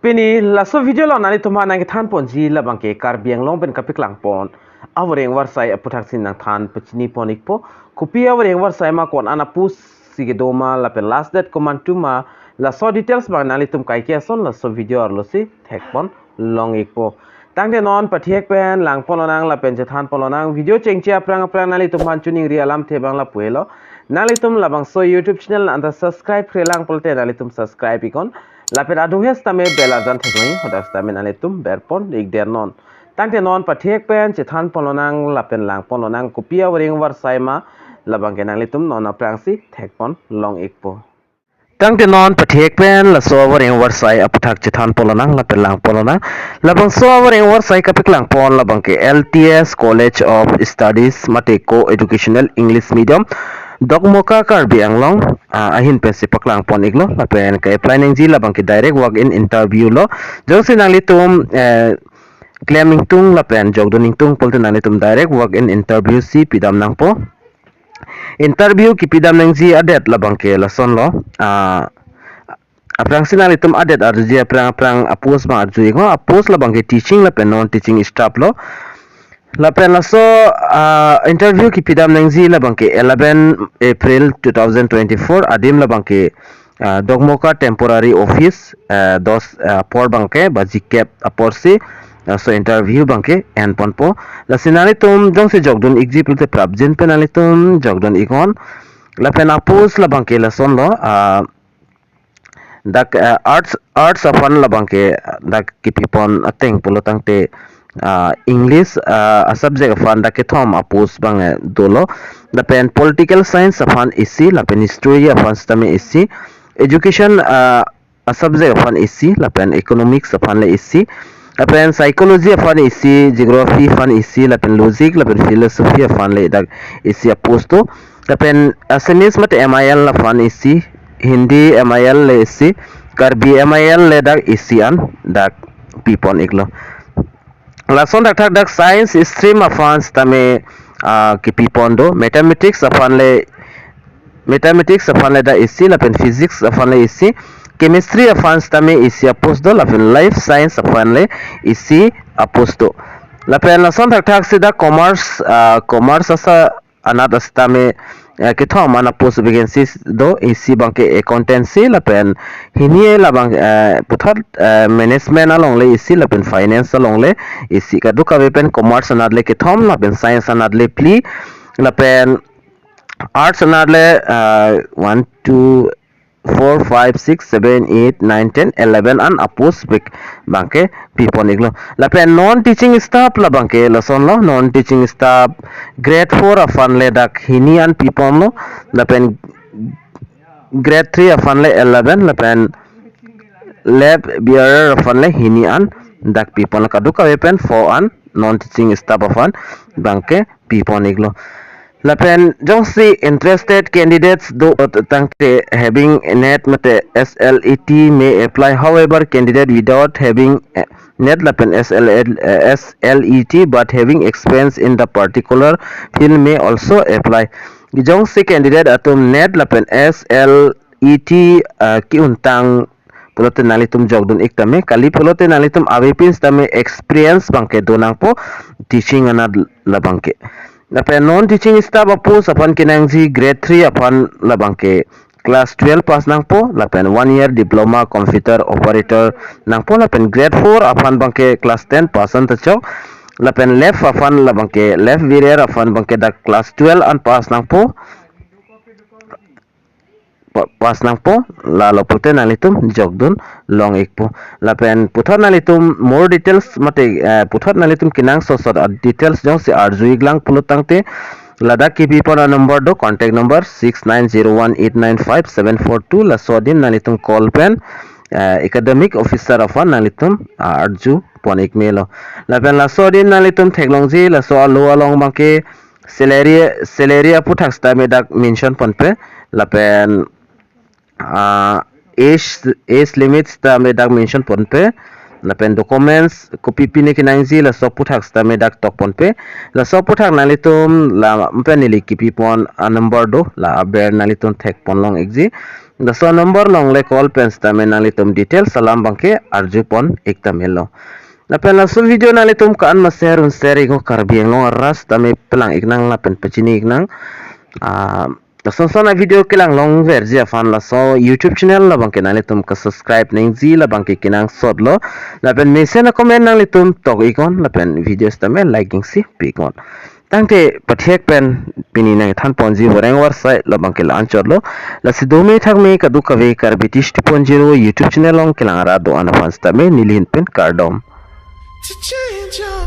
Pini laso video lo nani tuma nang than ponji la bangke Karbi Anglong ben kapik lang pon awreng warsai aputhak sin nang than pachini ponik po kupi awreng warsai ma kon anapus sigedoma la pen last date command tuma la so details bang nani tum kai ke son la so video ar lo si thek pon long ik po tang de non pathiek pen lang pon nang la pen je than pon nang video chengchia prang prang nani tum han chuning ri alam the bang la puelo nali tum labangso YouTube channel anda subscribe frelang polte nali tum subscribe ikon lapet aduhes tame bela jan thekni hodas tame nali tum berpon ik der non tangte non pathiek pen chithan polonang lapen lang polonang kupia wring war saima labangke nali tum non aprangsi thekpon long ikpo tangte non pathiek pen la so wring war sai aputhak chithan polonang lapen lang polonang labang so wring war sai kapik lang pon labangke LTS College of Studies Mateko Educational English Medium Dogmoka Karbi Anglong ahin pensi paklang pon iglo lapen ka apply nang ji labang ki direct walk in interview lo jong sinang litum claiming tung lapen jogdoning tung polte nang litum direct walk in interview si pidam nang po interview ki pidam nang ji adet labang ke lason lo aprang sinang litum adet arji aprang apus ma arju iglo apus labang ke teaching lapen non teaching staff lo lapen laso interview ki pidam nangzi labangke 11 April 2024 adim labangke dogmoka temporary office dos por bangke bajikep aporsi so interview bangke en ponpo lasinali tum jongse jogdon example te prabjen penali tum jogdon ikon lapen apus labangke lason lo dak arts afan labangke dak kipipon ateng pulotang te English a subject afan da ke thom apos bang dolo the pen political science afan isi la pen history afan stame isi education a subject afan isi la pen economics afan le isi la pen psychology afan isi geography afan isi la pen logic la pen philosophy afan le da isi aposto la pen assamese mat MIL afan isi hindi MIL le isi Karbi MIL le da isi an da pipon iglo lason dak science stream afan tame ki pipondo mathematics afan le da isi la pen physics afan le isi chemistry afan tame isi aposto la pen life science afan le isi aposto la pen lason dak sida commerce asa anat astame kithom ana post vacancies do isi bangke accountancy la pen hinie la bang puthat management along le isi la pen finance along le isi ka duka pen commerce anat le kithom la pen science anat le pli la pen arts anat le 1 2 4 5 6 7 8 9 10 11 an apos bangke pipon iglo la pen non teaching staff la bangke lason lo non teaching staff grade 4 afan le dak hini an pipon lo la pen grade 3 afan le 11 la pen lab bearer afan le hini an dak pipon la kaduka pen 4 an non teaching staff afan bangke pipon iglo la pen jongsi interested candidates do tangte having net mate SLET may apply however candidate without having net la pen SLET but having experience in the particular field may also apply jongsi candidate atum net la pen SLET ki untang pulote nalitum jogdun iktame kali pulote nalitum avipins tame experience bangke donang po teaching anad la bangke Lapen non teaching staff apos apan kinangzi grade 3 apan labangke class 12 pass nangpo lapen 1 year diploma computer operator nangpo lapen grade 4 apan bangke class 10 passan tachok lapen left apan labangke left bearer apan bangke da class 12 an pass nangpo pas nangpo la lopote nalitum jogdun long ikpo lapen puthot nalitum more details mate puthot nalitum kinang sosot details jong si arjui glang pulutangte ladak ki pipona number do contact number 6901895742 la sodin nalitum call pen academic officer afan nalitum arju ponik melo lapen la sodin nalitum technology la so alo along bangke salary puthak sta me dak mention ponpe lapen age limits ta me dak mention ponpe lapen documents kopi pini kinang ji la soputhak stame dak tokpon pe la soputhak nalitum la mpen nili kipi pon a number do la aber nalitum thek pon long exi the so number long le call pen stame nalitum details salam bangke arju pon ektamelo lapen la sul video nalitum kan ma share un share iko Karbi Anglong ras tame pelang iknang lapen pechini iknang Sonsona video kilang long versi afan la so YouTube channel la bangke nalitum ka subscribe neng ji la bangke kinang sodlo lapen mesen comment nalitum tok ikon lapen videos tame liking si pikon tangte pathek pen pini nang than ponji boreng war sai la bangke la anchorlo la sidome thak me kadu kave Karbi 2.0 YouTube channel long kilang ra do anafans tame nilin pen KARDOM to change your